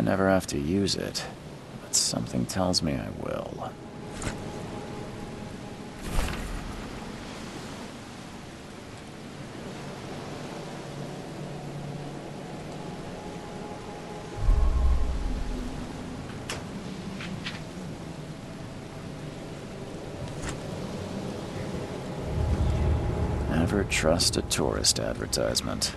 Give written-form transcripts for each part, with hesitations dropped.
I never have to use it, but something tells me I will. Never trust a tourist advertisement.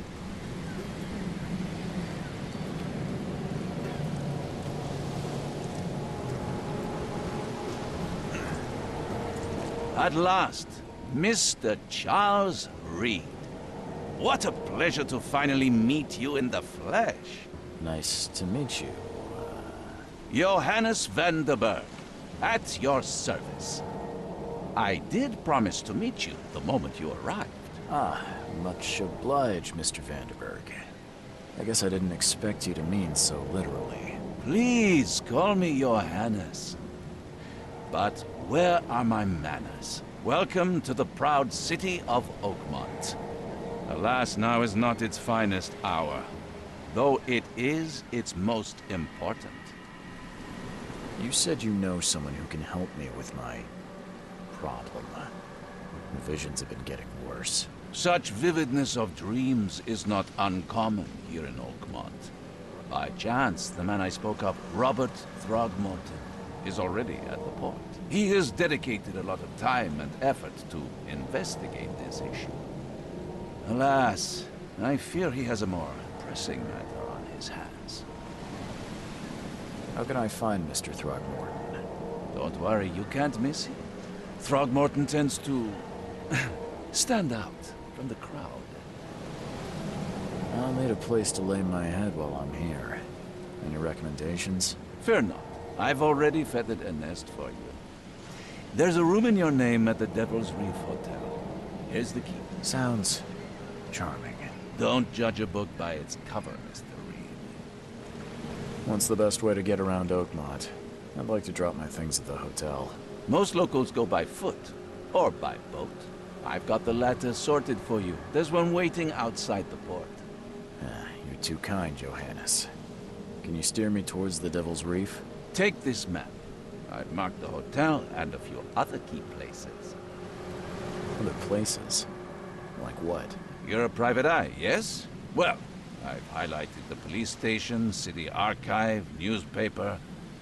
At last, Mr. Charles Reed. What a pleasure to finally meet you in the flesh. Nice to meet you. Johannes van der Berg, at your service. I did promise to meet you the moment you arrived. Ah, much obliged, Mr. Vanderberg. I guess I didn't expect you to mean so literally. Please call me Johannes. But where are my manners? Welcome to the proud city of Oakmont. Alas, now is not its finest hour, though it is its most important. You said you know someone who can help me with my problem. The visions have been getting worse. Such vividness of dreams is not uncommon here in Oakmont. By chance, the man I spoke of, Robert Throgmorton, is already at the port. He has dedicated a lot of time and effort to investigate this issue. Alas, I fear he has a more pressing matter on his hands. How can I find Mr. Throgmorton? Don't worry, you can't miss him. Throgmorton tends to stand out from the crowd. I'll need a place to lay my head while I'm here. Any recommendations? Fear not. I've already feathered a nest for you. There's a room in your name at the Devil's Reef Hotel. Here's the key. Sounds charming. Don't judge a book by its cover, Mr. Reed. What's the best way to get around Oakmont? I'd like to drop my things at the hotel. Most locals go by foot, or by boat. I've got the latter sorted for you. There's one waiting outside the port. You're too kind, Johannes. Can you steer me towards the Devil's Reef? Take this map. I've marked the hotel and a few other key places. Other places? Like what? You're a private eye, yes? Well, I've highlighted the police station, city archive, newspaper,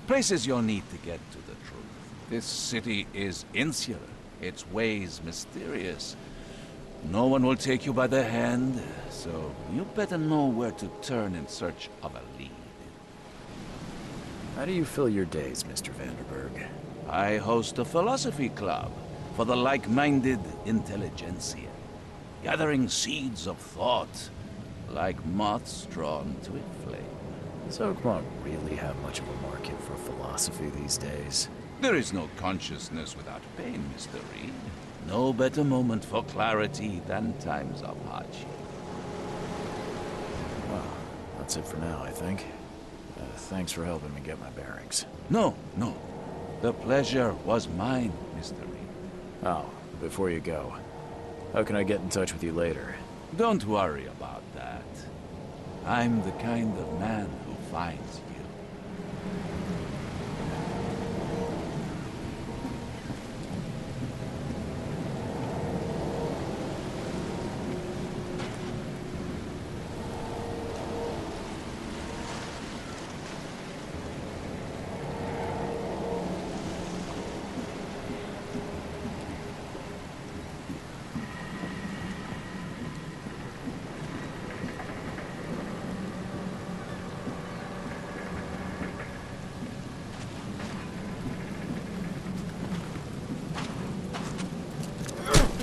places you'll need to get to the truth. This city is insular, its ways mysterious. No one will take you by the hand, so you better know where to turn in search of a lead. How do you fill your days, Mr. Vanderberg? I host a philosophy club for the like-minded intelligentsia, gathering seeds of thought, like moths drawn to a flame. Does Oakmont really have much of a market for philosophy these days? There is no consciousness without pain, Mr. Reed. No better moment for clarity than times of hardship. Well, that's it for now, I think. Thanks for helping me get my bearings. No. The pleasure was mine, Mr. Reed. Oh, before you go, how can I get in touch with you later? Don't worry about that. I'm the kind of man who finds you.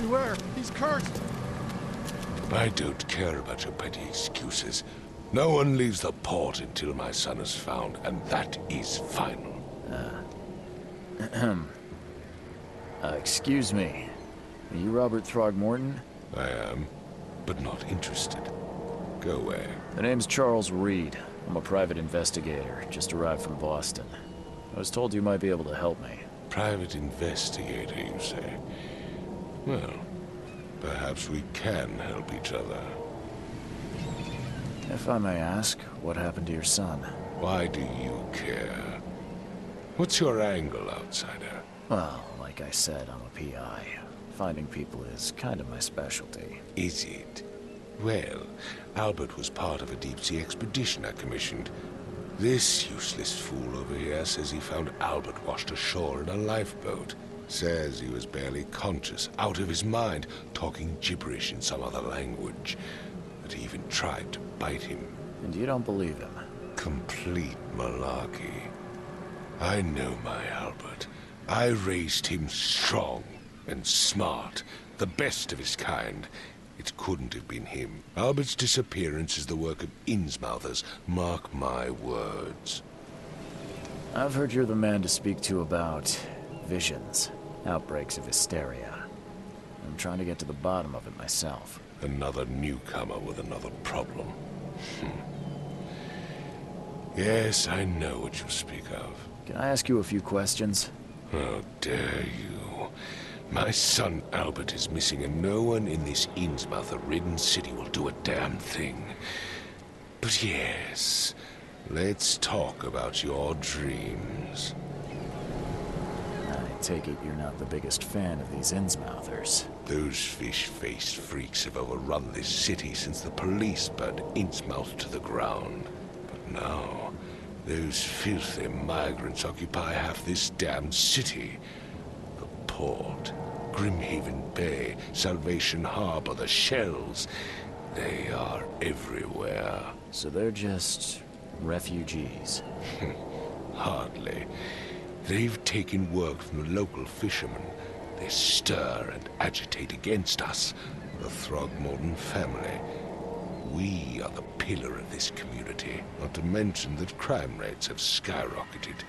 Beware! He's cursed! I don't care about your petty excuses. No one leaves the port until my son is found, and that is final. Excuse me. Are you Robert Throgmorton? I am, but not interested. Go away. The name's Charles Reed. I'm a private investigator, just arrived from Boston. I was told you might be able to help me. Private investigator, you say? Well, perhaps we can help each other. If I may ask, what happened to your son? Why do you care? What's your angle, outsider? Well, like I said, I'm a PI. Finding people is kind of my specialty. Is it? Well, Albert was part of a deep-sea expedition I commissioned. This useless fool over here says he found Albert washed ashore in a lifeboat. Says he was barely conscious, out of his mind, talking gibberish in some other language. That he even tried to bite him. And you don't believe him? Complete malarkey. I know my Albert. I raised him strong and smart, the best of his kind. It couldn't have been him. Albert's disappearance is the work of Innsmouthers, mark my words. I've heard you're the man to speak to about visions, outbreaks of hysteria. I'm trying to get to the bottom of it myself. Another newcomer with another problem. Yes, I know what you speak of. Can I ask you a few questions? How dare you? My son Albert is missing, and no one in this Innsmouther-ridden city will do a damn thing. But yes, let's talk about your dreams. I take it you're not the biggest fan of these Innsmouthers. Those fish-faced freaks have overrun this city since the police burned Innsmouth to the ground. But now, those filthy migrants occupy half this damn city. The port, Grimhaven Bay, Salvation Harbor, the shells. They are everywhere. So they're just refugees. Hardly. They've taken work from the local fishermen. They stir and agitate against us, the Throgmorton family. We are the pillar of this community, not to mention that crime rates have skyrocketed.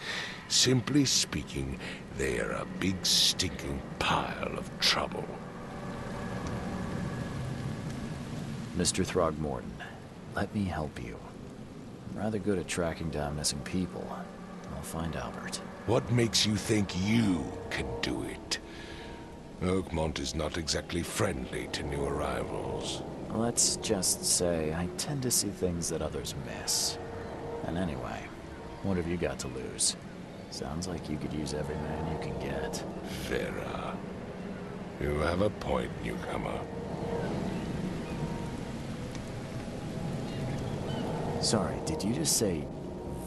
Simply speaking, they are a big stinking pile of trouble. Mr. Throgmorton, let me help you. I'm rather good at tracking down missing people. I'll find Albert. What makes you think you can do it? Oakmont is not exactly friendly to new arrivals. Let's just say I tend to see things that others miss. And anyway, what have you got to lose? Sounds like you could use every man you can get. Vera. You have a point, newcomer. Sorry, did you just say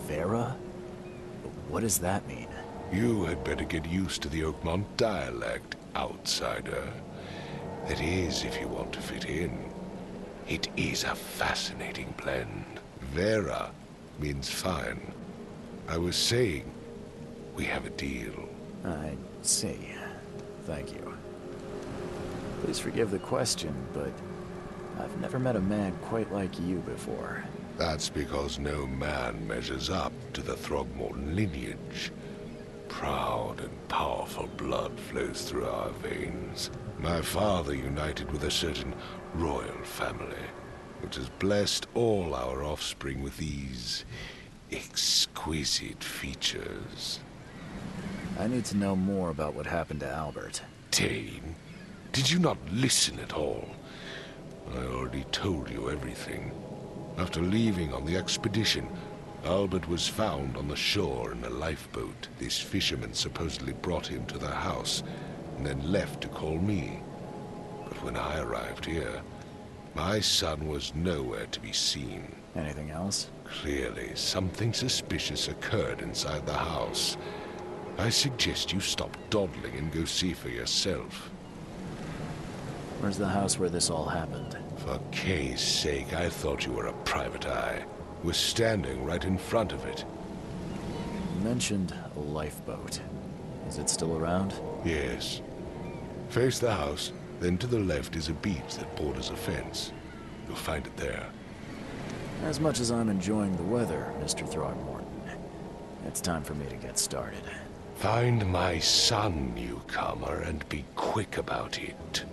Vera? What does that mean? You had better get used to the Oakmont dialect, outsider. That is, if you want to fit in. It is a fascinating blend. Vera means fine. I was saying, we have a deal. I see. Thank you. Please forgive the question, but I've never met a man quite like you before. That's because no man measures up to the Throgmorton lineage. Proud and powerful blood flows through our veins. My father united with a certain royal family, which has blessed all our offspring with these exquisite features. I need to know more about what happened to Albert. Dane, did you not listen at all? I already told you everything. After leaving on the expedition, Albert was found on the shore in a lifeboat. This fisherman supposedly brought him to the house, and then left to call me. But when I arrived here, my son was nowhere to be seen. Anything else? Clearly, something suspicious occurred inside the house. I suggest you stop dawdling and go see for yourself. Where's the house where this all happened? For Kay's sake, I thought you were a private eye. We're standing right in front of it. You mentioned a lifeboat. Is it still around? Yes. Face the house, then to the left is a beach that borders a fence. You'll find it there. As much as I'm enjoying the weather, Mr. Throgmorton, it's time for me to get started. Find my son, newcomer, and be quick about it.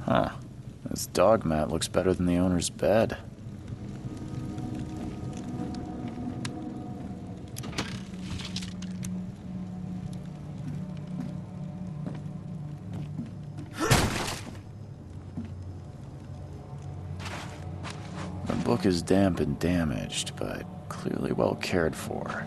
Huh. This dog mat looks better than the owner's bed. book is damp and damaged, but clearly well cared for.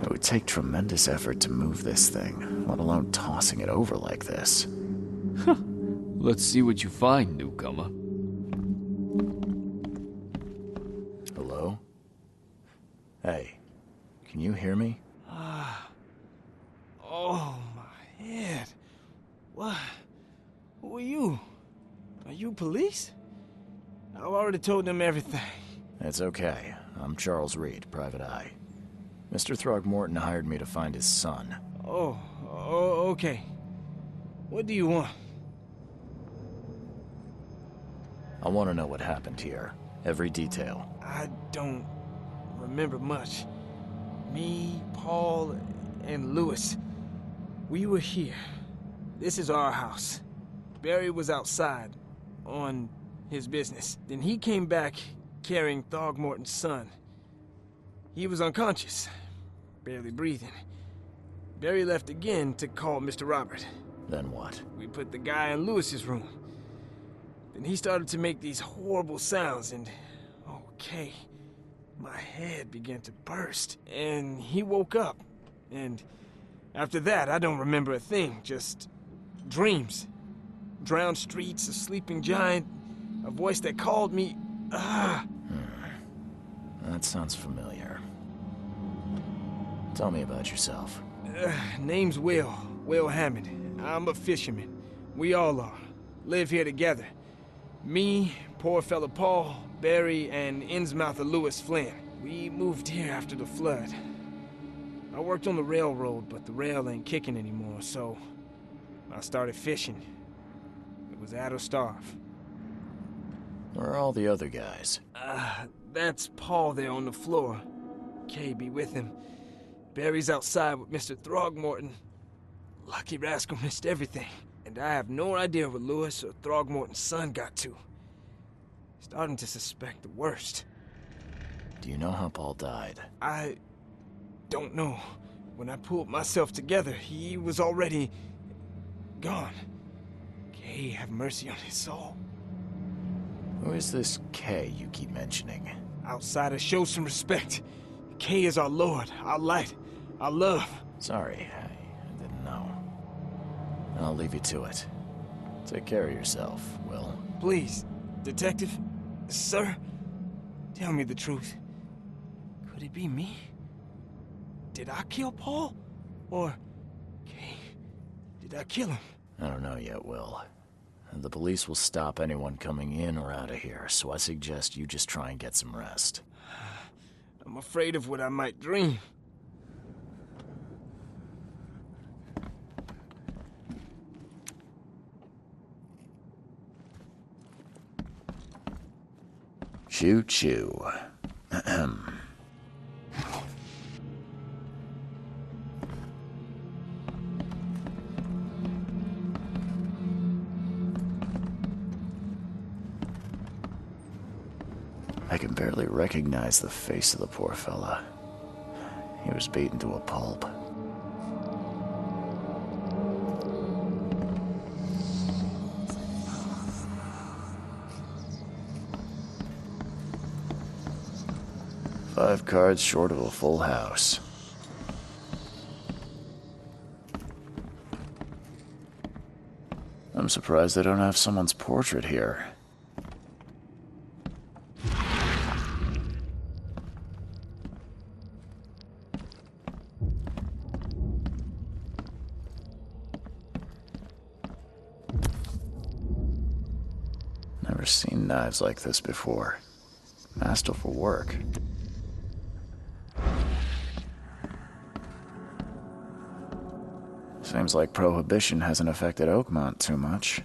It would take tremendous effort to move this thing, let alone tossing it over like this. Let's see what you find, newcomer. Hello? Hey, can you hear me? Oh, my head. What? Who are you? Are you police? I've already told them everything. It's okay. I'm Charles Reed, Private Eye. Mr. Throgmorton hired me to find his son. Oh, okay. What do you want? I want to know what happened here. Every detail. I don't remember much. Me, Paul, and Lewis, we were here. This is our house. Barry was outside, on his business. Then he came back carrying Throgmorton's son. He was unconscious, barely breathing. Barry left again to call Mr. Robert. Then what? We put the guy in Lewis's room. Then he started to make these horrible sounds and... okay, my head began to burst. And he woke up. And after that, I don't remember a thing, just dreams. Drowned streets, a sleeping giant, a voice that called me... That sounds familiar. Tell me about yourself. Name's Will Hammond. I'm a fisherman. We all are. Live here together. Me, poor fella Paul, Barry, and Innsmouther Lewis Flynn. We moved here after the flood. I worked on the railroad, but the rail ain't kicking anymore, so I started fishing. It was at or starve. Where are all the other guys? That's Paul there on the floor. Kay be with him. Barry's outside with Mr. Throgmorton. Lucky rascal missed everything. And I have no idea what Lewis or Throgmorton's son got to. Starting to suspect the worst. Do you know how Paul died? I don't know. When I pulled myself together, he was already gone. Kay have mercy on his soul. Who is this K you keep mentioning? Outsiders, show some respect. Kay is our lord, our light, our love. Sorry, I didn't know. I'll leave you to it. Take care of yourself, Will. Please, detective, sir, tell me the truth. Could it be me? Did I kill Paul? Or, Kay, did I kill him? I don't know yet, Will. The police will stop anyone coming in or out of here, so I suggest you just try and get some rest. I'm afraid of what I might dream. Choo-choo. Ahem. I can barely recognize the face of the poor fella. He was beaten to a pulp. Five cards short of a full house. I'm surprised they don't have someone's portrait here. Never seen knives like this before. Masterful work. Seems like Prohibition hasn't affected Oakmont too much.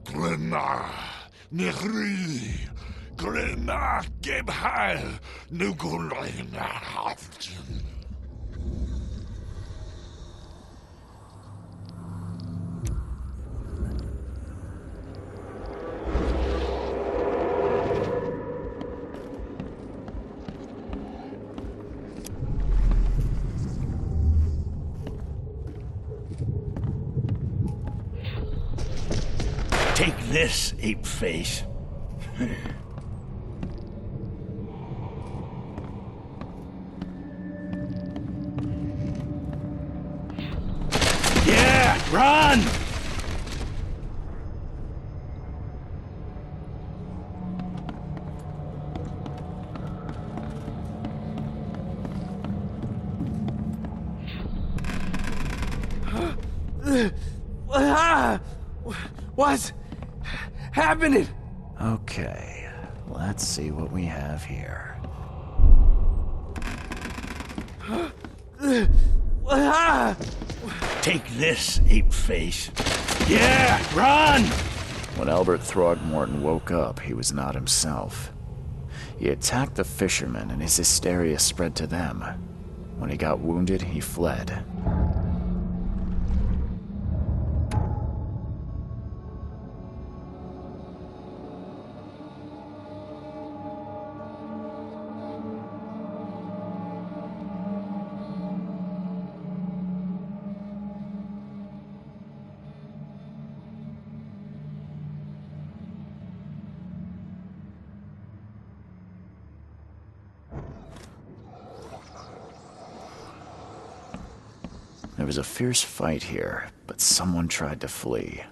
Glenna, Nehri, Glenna, Gebhal, Nugulina Hafton. Take this, ape face. Yeah, run! What's happening? Okay, let's see what we have here. Take this, ape face. Yeah, run! When Albert Throgmorton woke up, he was not himself. He attacked the fishermen, and his hysteria spread to them. When he got wounded, he fled. There was a fierce fight here, but someone tried to flee.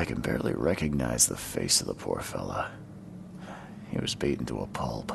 I can barely recognize the face of the poor fella. He was beaten to a pulp.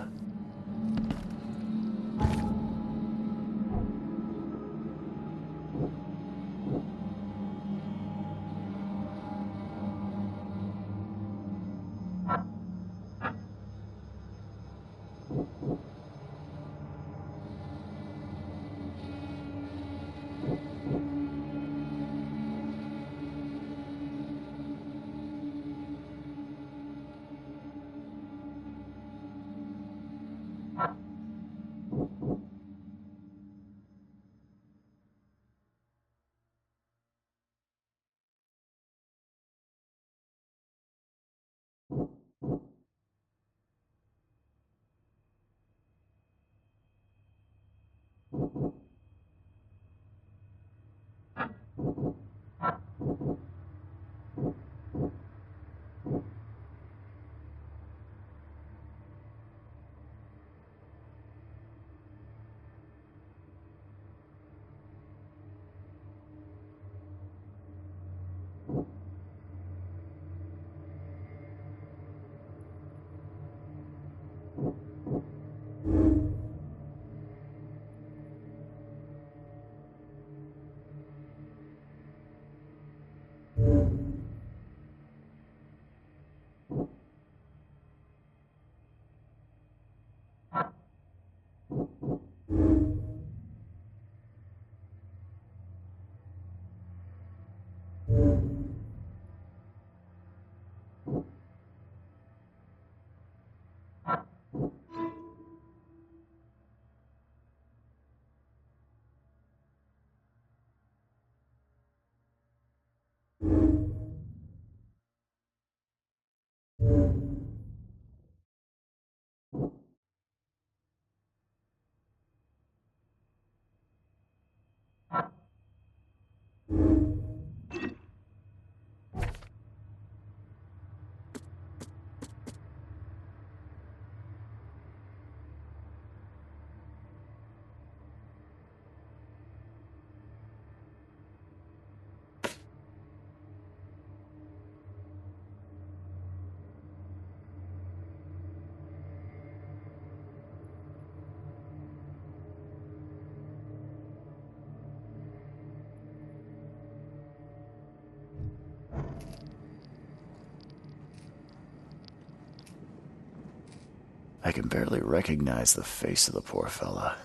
I can barely recognize the face of the poor fella.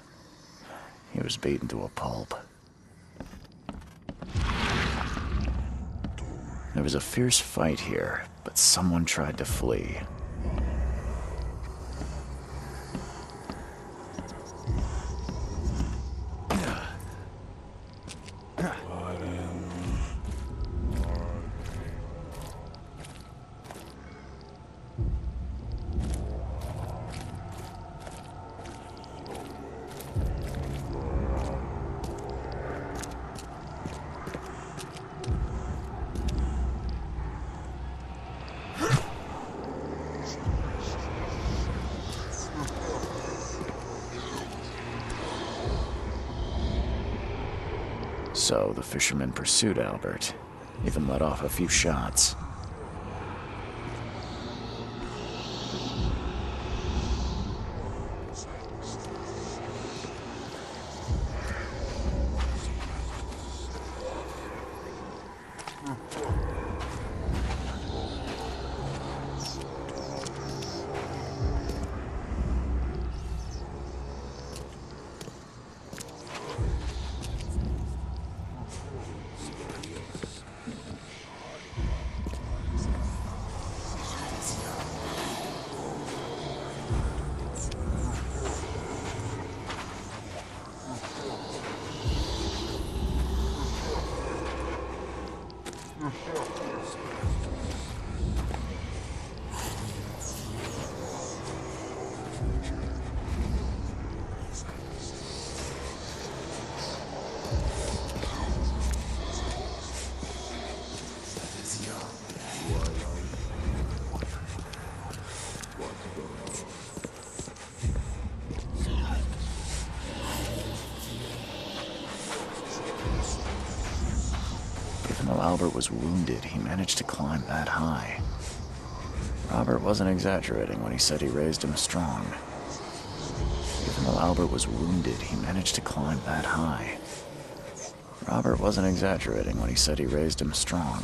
He was beaten to a pulp. There was a fierce fight here, but someone tried to flee. So the fisherman pursued Albert, even let off a few shots. Even though Albert was wounded, he managed to climb that high. Robert wasn't exaggerating when he said he raised him strong. Even though Albert was wounded, he managed to climb that high. Robert wasn't exaggerating when he said he raised him strong.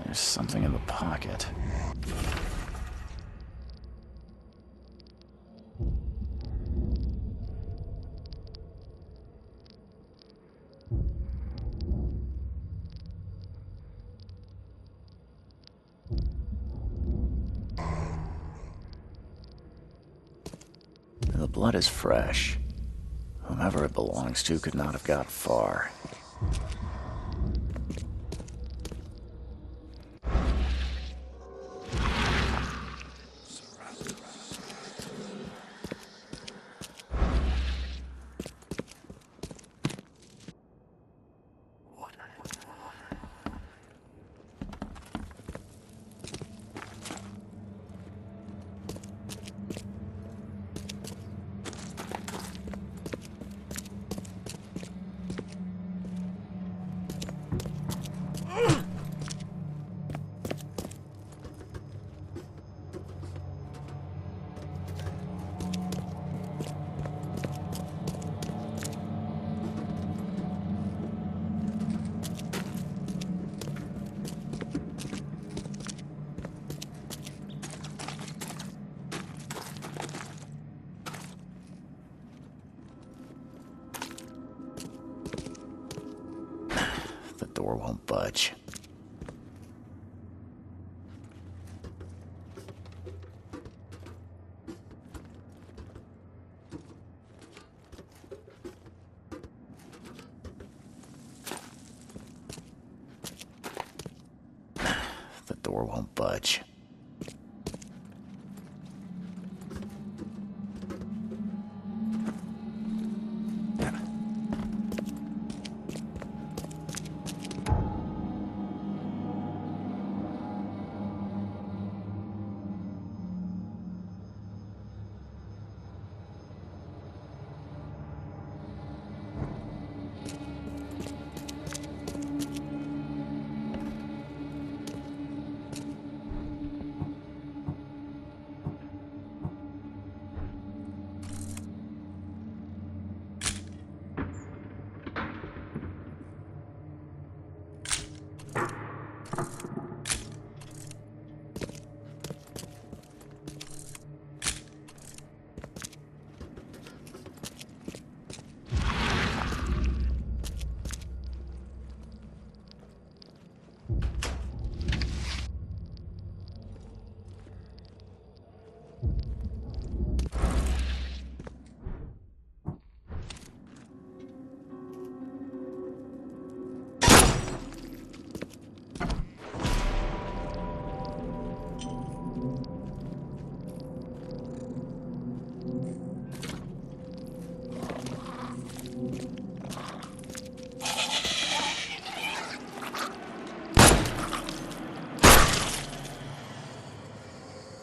There's something in the pocket. The blood is fresh. Whomever it belongs to could not have got far. The door won't budge. The door won't budge.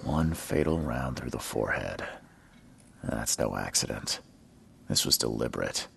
One fatal round through the forehead. That's no accident. This was deliberate.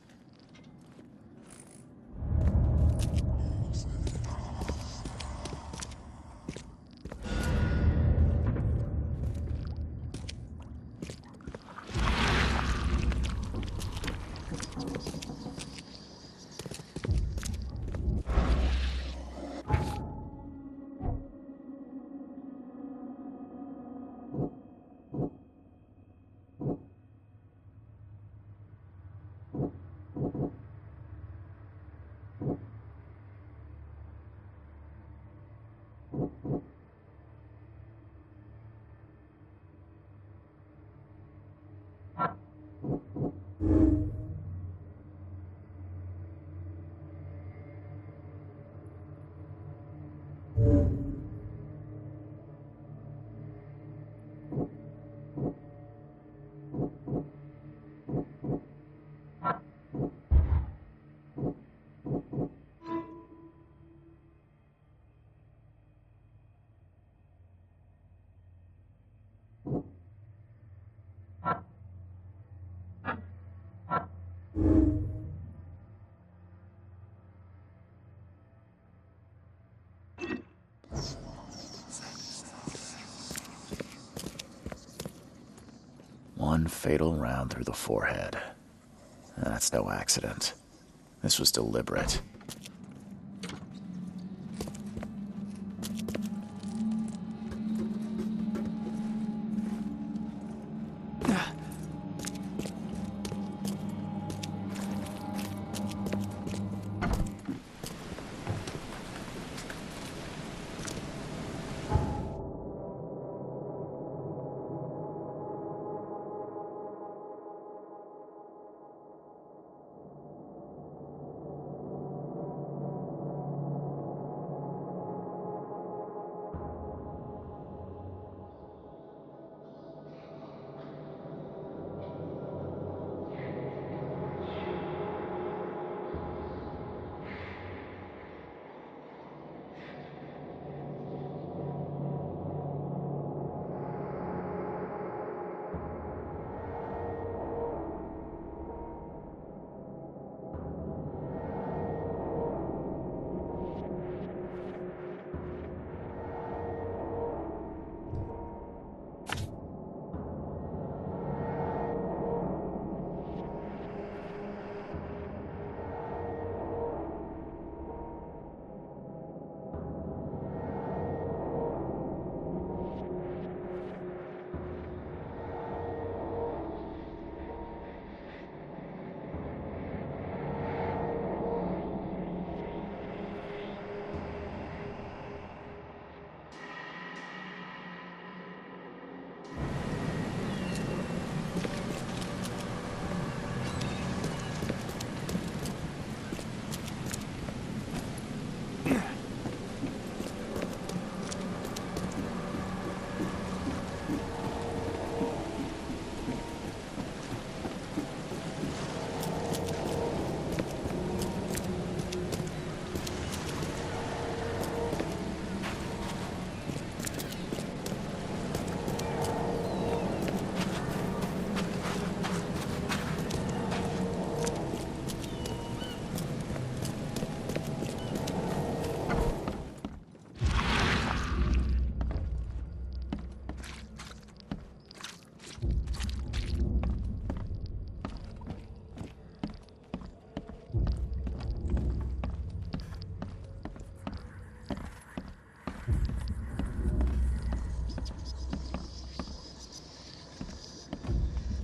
One fatal round through the forehead. That's no accident. This was deliberate.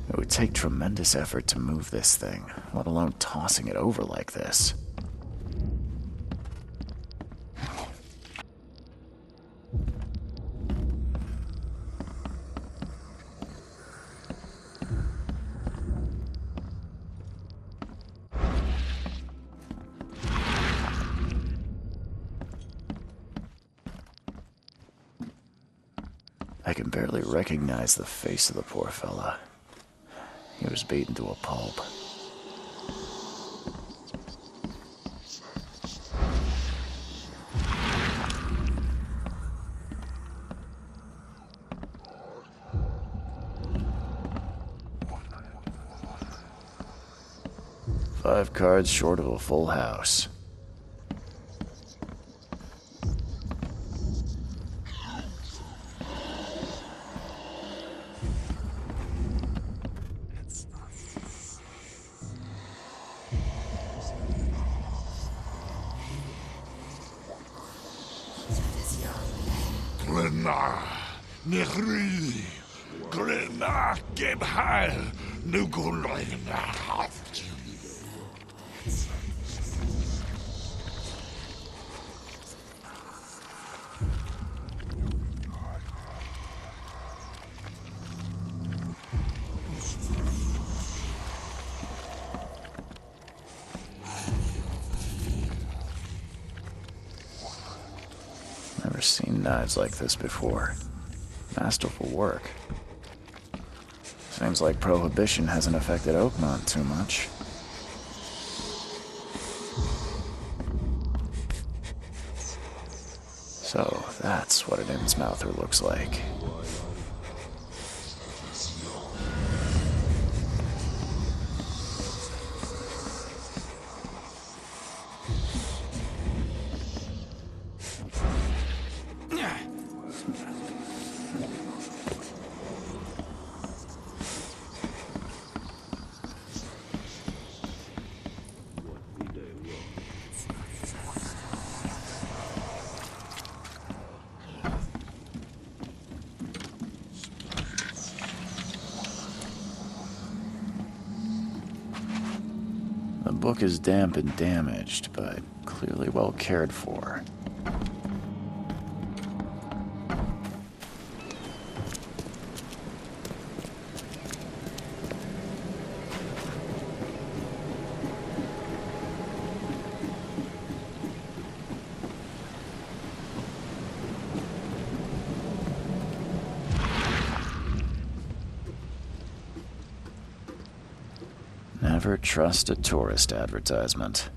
It would take tremendous effort to move this thing, let alone tossing it over like this. I can barely recognize the face of the poor fella. He was beaten to a pulp. 5 cards short of a full house. Nechri, Glena, Gebheil, Nugulina. Never seen knives like this before. Masterful work. Seems like Prohibition hasn't affected Oakmont too much. So, that's what an Innsmouther looks like. The book is damp and damaged, but clearly well cared for. Never trust a tourist advertisement.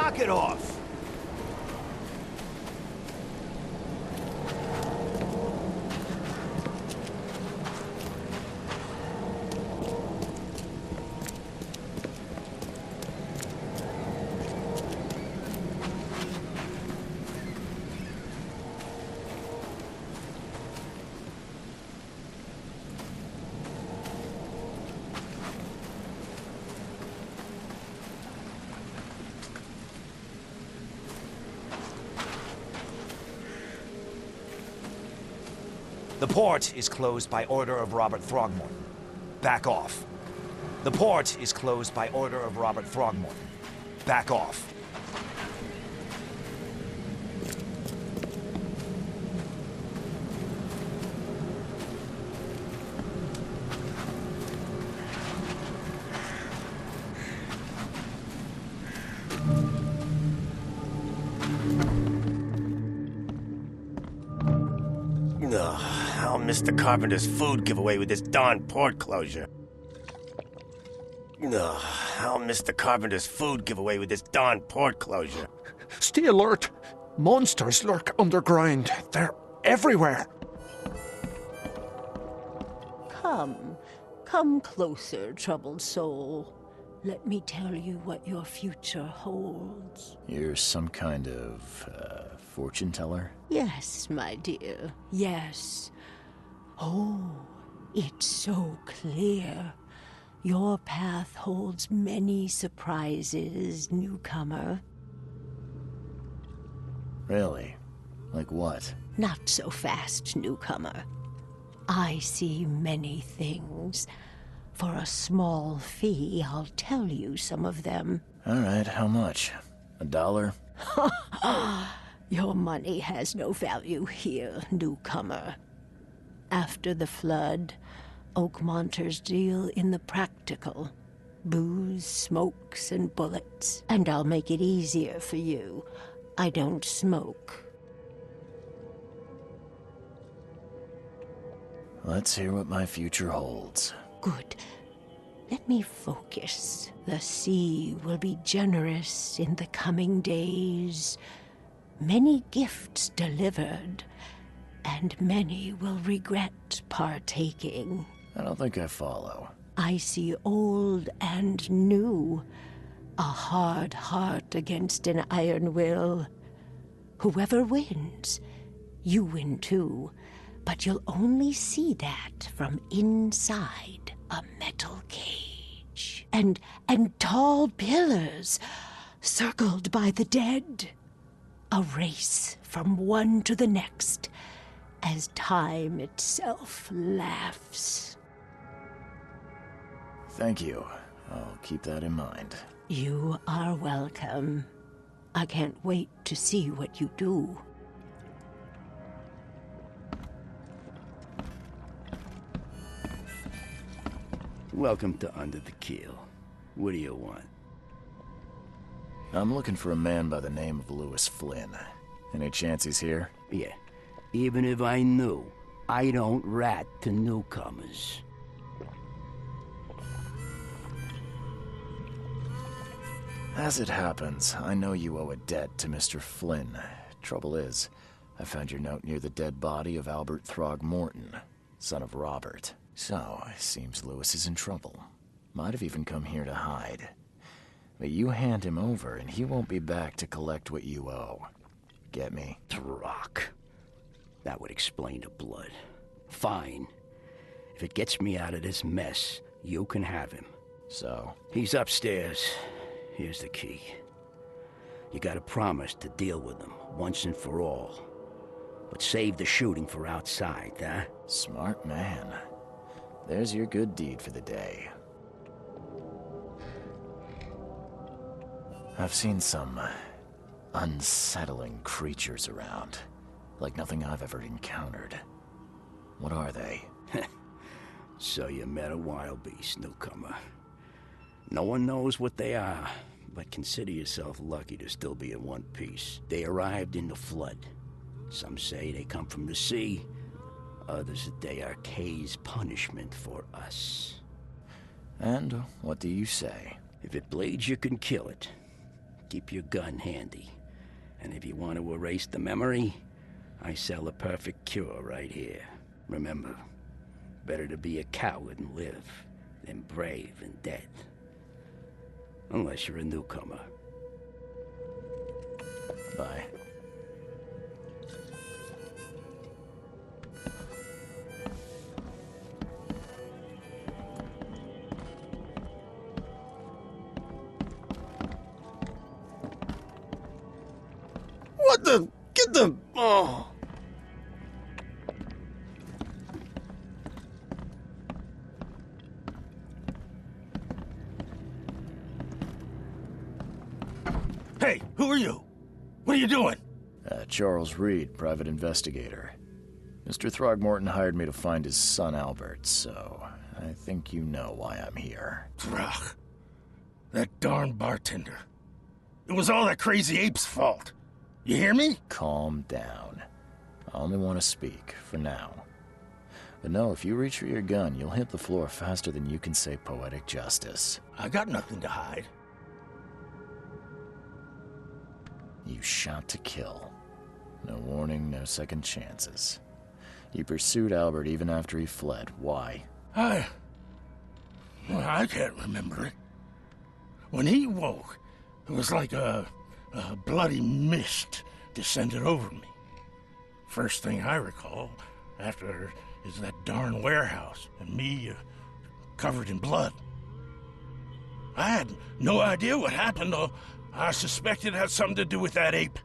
Knock it off! The port is closed by order of Robert Throgmorton. Back off. The port is closed by order of Robert Throgmorton. Back off. I'll miss the carpenter's food giveaway with this darn port closure. I'll miss the carpenter's food giveaway with this darn port closure. Stay alert. Monsters lurk underground. They're everywhere. Come closer, troubled soul. Let me tell you what your future holds. You're some kind of, fortune teller? Yes, my dear, yes. Oh, it's so clear. Your path holds many surprises, newcomer. Really? Like what? Not so fast, newcomer. I see many things. For a small fee, I'll tell you some of them. All right, how much? $1? Your money has no value here, newcomer. After the flood, Oakmonters deal in the practical. Booze, smokes, and bullets. And I'll make it easier for you. I don't smoke. Let's hear what my future holds. Good. Let me focus. The sea will be generous in the coming days. Many gifts delivered, and many will regret partaking. I don't think I follow. I see old and new. A hard heart against an iron will. Whoever wins, you win too. But you'll only see that from inside a metal cage. And tall pillars, circled by the dead. A race from one to the next, as time itself laughs. Thank you. I'll keep that in mind. You are welcome. I can't wait to see what you do. Welcome to Under the Keel. What do you want? I'm looking for a man by the name of Lewis Flynn. Any chance he's here? Yeah. Even if I knew, I don't rat to newcomers. As it happens, I know you owe a debt to Mr. Flynn. Trouble is, I found your note near the dead body of Albert Throgmorton, son of Robert. So, it seems Lewis is in trouble. Might have even come here to hide. But you hand him over and he won't be back to collect what you owe. Get me? Throg. That would explain the blood. Fine. If it gets me out of this mess, you can have him. So? He's upstairs. Here's the key. You gotta promise to deal with him, once and for all. But save the shooting for outside, huh? Smart man. There's your good deed for the day. I've seen some unsettling creatures around. Like nothing I've ever encountered. What are they? So you met a wild beast, newcomer. No one knows what they are, but consider yourself lucky to still be in one piece. They arrived in the flood. Some say they come from the sea. Others that they are K's punishment for us. And what do you say? If it bleeds, you can kill it. Keep your gun handy. And if you want to erase the memory, I sell a perfect cure right here. Remember, better to be a coward and live than brave and dead. Unless you're a newcomer. Bye. What the? Get the... Oh. Hey, who are you? What are you doing? Charles Reed, private investigator. Mr. Throgmorton hired me to find his son Albert, so I think you know why I'm here. Throg. That darn bartender. It was all that crazy ape's fault. You hear me? Calm down. I only want to speak, for now. But no, if you reach for your gun, you'll hit the floor faster than you can say poetic justice. I got nothing to hide. You shot to kill. No warning, no second chances. You pursued Albert even after he fled. Why? I can't remember it. When he woke, it was like a bloody mist descended over me. First thing I recall after is that darn warehouse and me covered in blood. I had no idea what happened, though. I suspected it had something to do with that ape.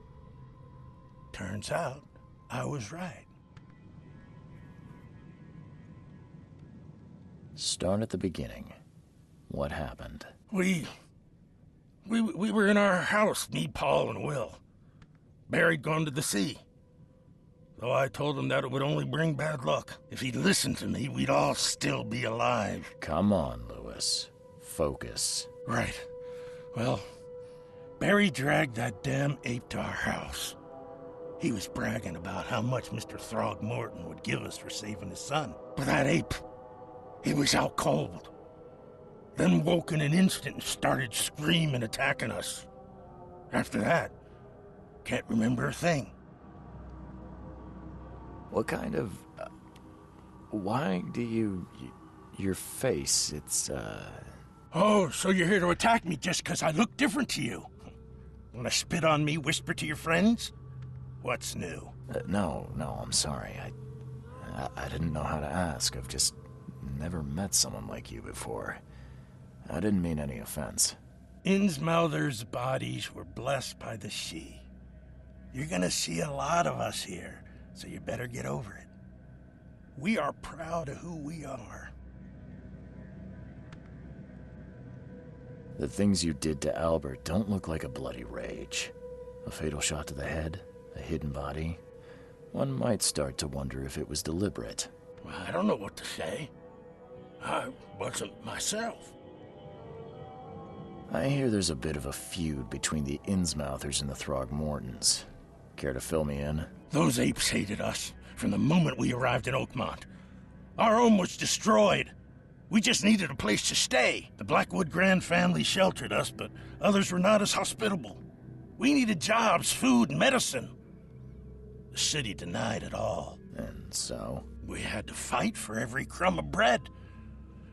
Turns out, I was right. Start at the beginning. What happened? We were in our house, me, Paul, and Will. Barry'd gone to the sea. Though I told him that it would only bring bad luck. If he'd listened to me, we'd all still be alive. Come on, Lewis. Focus. Right. Well, Barry dragged that damn ape to our house. He was bragging about how much Mr. Throgmorton would give us for saving his son. But that ape, he was out cold. Then woke in an instant and started screaming, attacking us. After that, can't remember a thing. What kind of... why do you... your face, it's, Oh, so you're here to attack me just because I look different to you? Want to spit on me, whisper to your friends? What's new? No, I'm sorry. I didn't know how to ask. I've just never met someone like you before. I didn't mean any offense. Innsmouther's bodies were blessed by the sea. You're gonna see a lot of us here, so you better get over it. We are proud of who we are. The things you did to Albert don't look like a bloody rage. A fatal shot to the head, a hidden body. One might start to wonder if it was deliberate. I don't know what to say. I wasn't myself. I hear there's a bit of a feud between the Innsmouthers and the Throgmortons. Care to fill me in? Those apes hated us from the moment we arrived in Oakmont. Our home was destroyed. We just needed a place to stay. The Blackwood Grand family sheltered us, but others were not as hospitable. We needed jobs, food, and medicine. The city denied it all. And so? We had to fight for every crumb of bread.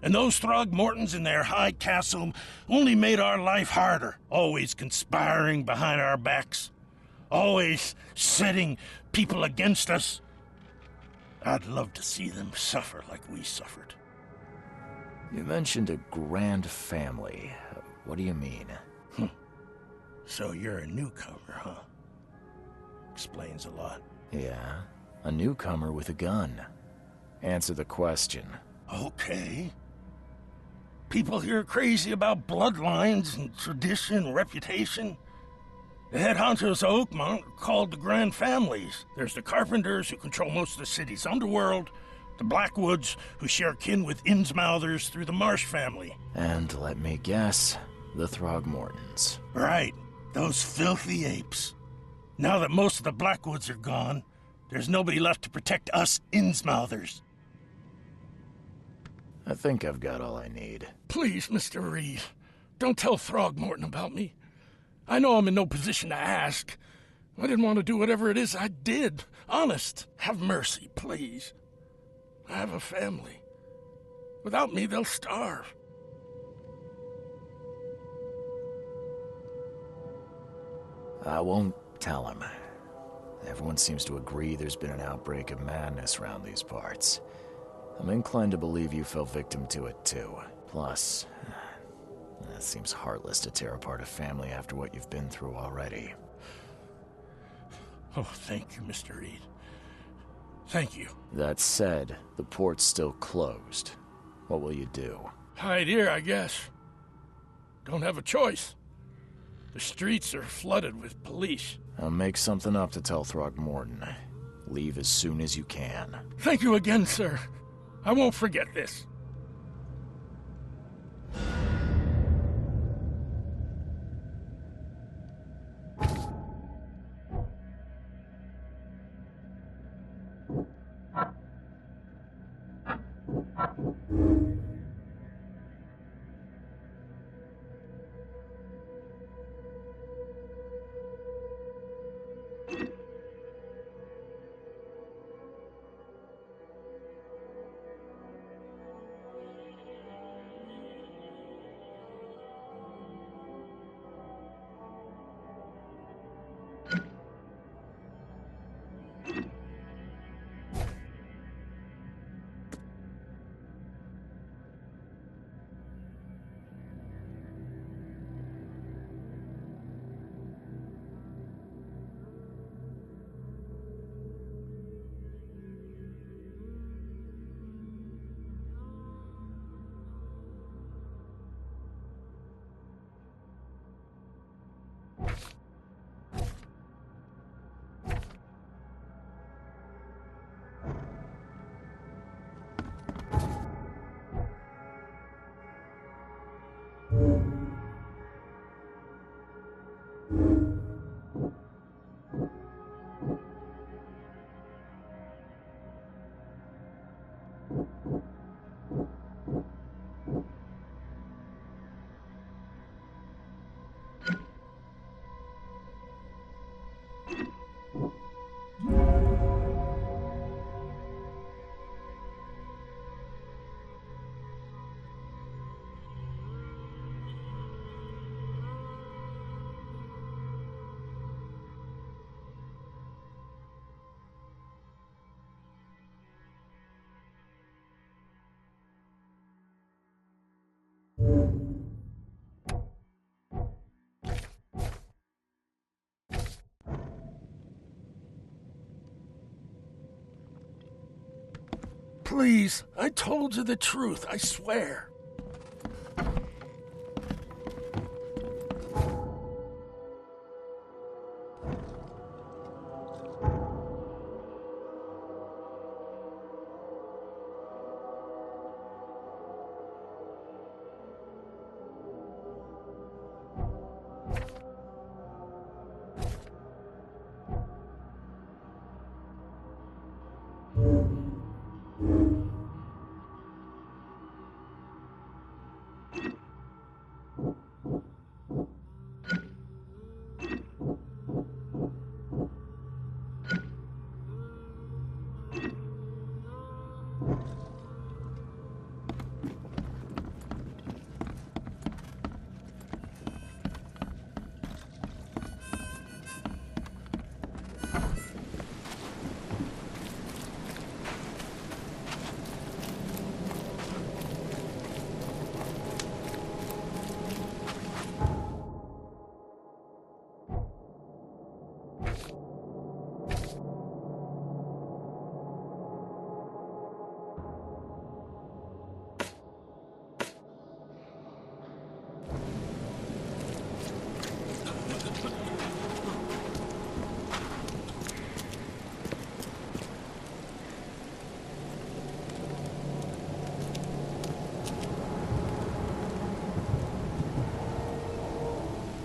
And those Throgmortons in their high castle only made our life harder, always conspiring behind our backs, always setting people against us. I'd love to see them suffer like we suffered. You mentioned a grand family. What do you mean? So you're a newcomer, huh? Explains a lot. Yeah, a newcomer with a gun. Answer the question. Okay. People here are crazy about bloodlines and tradition and reputation. The head honchos of Oakmont are called the Grand Families. There's the Carpenters, who control most of the city's underworld, the Blackwoods, who share kin with Innsmouthers through the Marsh family. And let me guess, the Throgmortons. Right, those filthy apes. Now that most of the Blackwoods are gone, there's nobody left to protect us Innsmouthers. I think I've got all I need. Please, Mr. Reed, don't tell Throgmorton about me. I know I'm in no position to ask. I didn't want to do whatever it is I did. Honest. Have mercy, please. I have a family. Without me, they'll starve. I won't tell him. Everyone seems to agree there's been an outbreak of madness around these parts. I'm inclined to believe you fell victim to it too. Plus, it seems heartless to tear apart a family after what you've been through already. Oh, thank you, Mr. Reed. Thank you. That said, the port's still closed. What will you do? Hide here, I guess. Don't have a choice. The streets are flooded with police. I'll make something up to tell Throgmorton. Leave as soon as you can. Thank you again, sir. I won't forget this. Please, I told you the truth, I swear.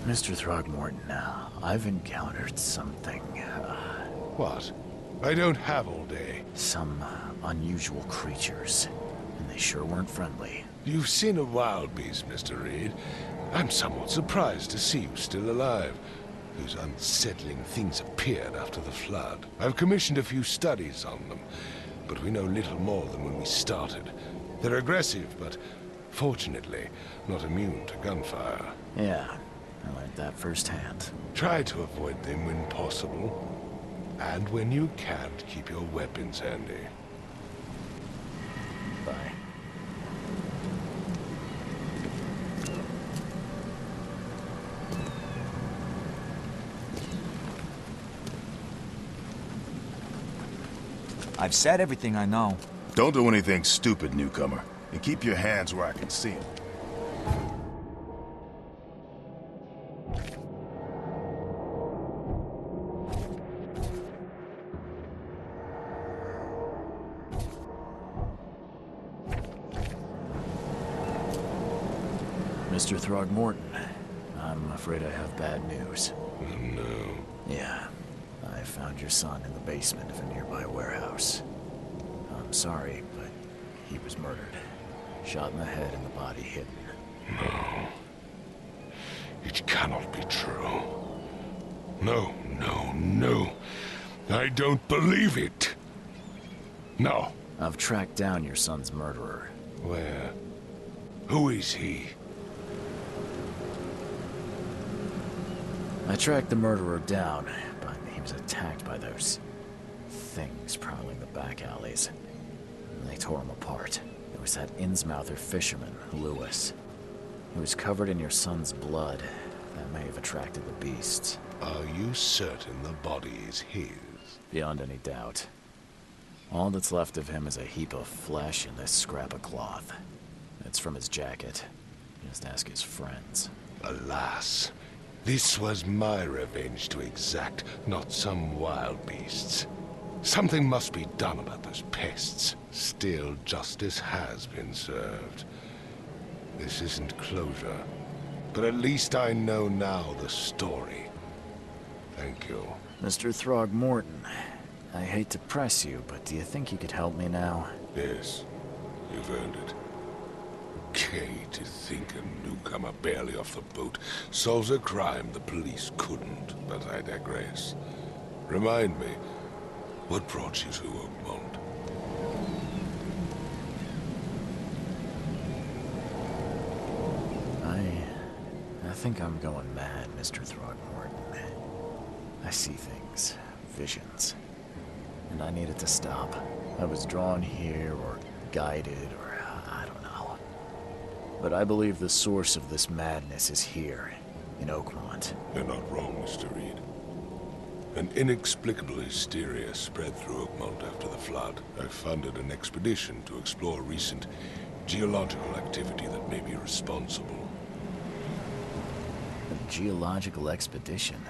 Mr. Throgmorton, I've encountered something. What? I don't have all day. Some unusual creatures. And they sure weren't friendly. You've seen a wild beast, Mr. Reed. I'm somewhat surprised to see you still alive. Those unsettling things appeared after the flood. I've commissioned a few studies on them, but we know little more than when we started. They're aggressive, but fortunately not immune to gunfire. Yeah, I learned that firsthand. Try to avoid them when possible. And when you can't, keep your weapons handy. Bye. I've said everything I know. Don't do anything stupid, newcomer. And keep your hands where I can see them. Mr. Throgmorton, I'm afraid I have bad news. Oh, no. Yeah, I found your son in the basement of a nearby warehouse. I'm sorry, but he was murdered. Shot in the head and the body hidden. No. It cannot be true. No, no, no. I don't believe it. No. I've tracked down your son's murderer. Where? Who is he? I tracked the murderer down, but he was attacked by those things prowling the back alleys. And they tore him apart. It was that Innsmouther fisherman, Lewis. He was covered in your son's blood. That may have attracted the beasts. Are you certain the body is his? Beyond any doubt. All that's left of him is a heap of flesh and this scrap of cloth. It's from his jacket. Just ask his friends. Alas. This was my revenge to exact, not some wild beast's. Something must be done about those pests. Still, justice has been served. This isn't closure, but at least I know now the story. Thank you. Mr. Throgmorton, I hate to press you, but do you think you could help me now? Yes, you've earned it. Okay, to think a newcomer barely off the boat solves a crime the police couldn't, but I digress. Remind me, what brought you to Oakmont? I think I'm going mad, Mr. Throgmorton. I see things, visions, and I need it to stop. I was drawn here, or guided, or I don't know. But I believe the source of this madness is here, in Oakmont. You're not wrong, Mr. Reed. An inexplicable hysteria spread through Oakmont after the flood. I funded an expedition to explore recent geological activity that may be responsible. A geological expedition?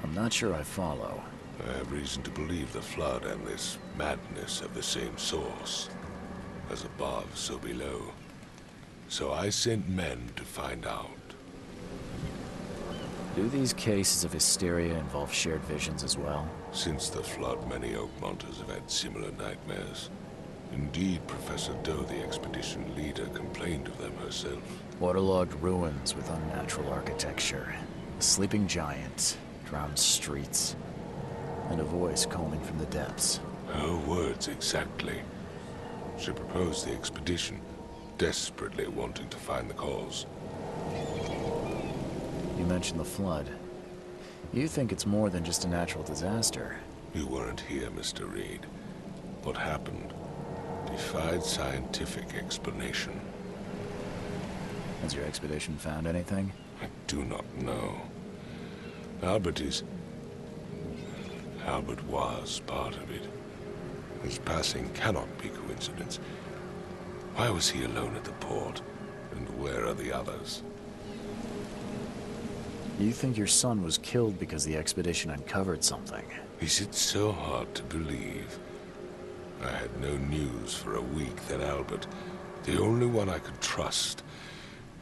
I'm not sure I follow. I have reason to believe the flood and this madness have the same source. As above, so below. So I sent men to find out. Do these cases of hysteria involve shared visions as well? Since the flood, many Oakmonters have had similar nightmares. Indeed, Professor Doe, the expedition leader, complained of them herself. Waterlogged ruins with unnatural architecture. A sleeping giant, drowned streets, and a voice calling from the depths. Her words exactly. She proposed the expedition, desperately wanting to find the cause. You mentioned the flood. You think it's more than just a natural disaster. You weren't here, Mr. Reed. What happened defied scientific explanation. Has your expedition found anything? I do not know. Albert was part of it. His passing cannot be coincidence. Why was he alone at the port? And where are the others? You think your son was killed because the expedition uncovered something? Is it so hard to believe? I had no news for a week that Albert, the only one I could trust,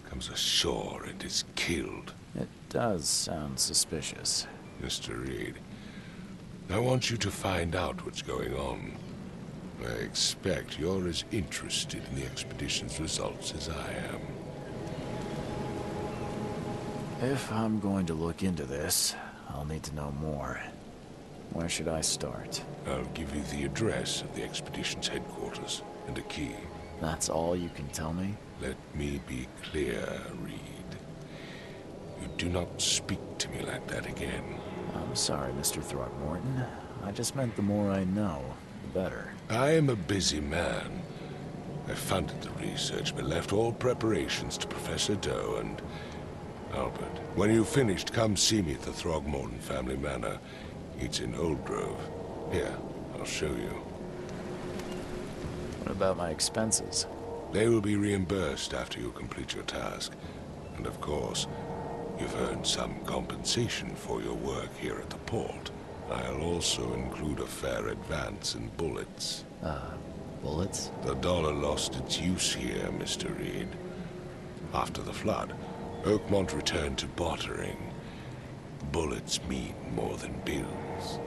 comes ashore and is killed. It does sound suspicious. Mr. Reed, I want you to find out what's going on. I expect you're as interested in the expedition's results as I am. If I'm going to look into this, I'll need to know more. Where should I start? I'll give you the address of the expedition's headquarters and a key. That's all you can tell me? Let me be clear, Reed. You do not speak to me like that again. I'm sorry, Mr. Throgmorton. I just meant the more I know, the better. I am a busy man. I funded the research, but left all preparations to Professor Doe and Albert. When you've finished, come see me at the Throgmorton family manor. It's in Old Grove. Here, I'll show you. What about my expenses? They will be reimbursed after you complete your task. And of course, you've earned some compensation for your work here at the port. I'll also include a fair advance in bullets. Bullets? The dollar lost its use here, Mr. Reed. After the flood, Oakmont returned to bartering. Bullets mean more than bills.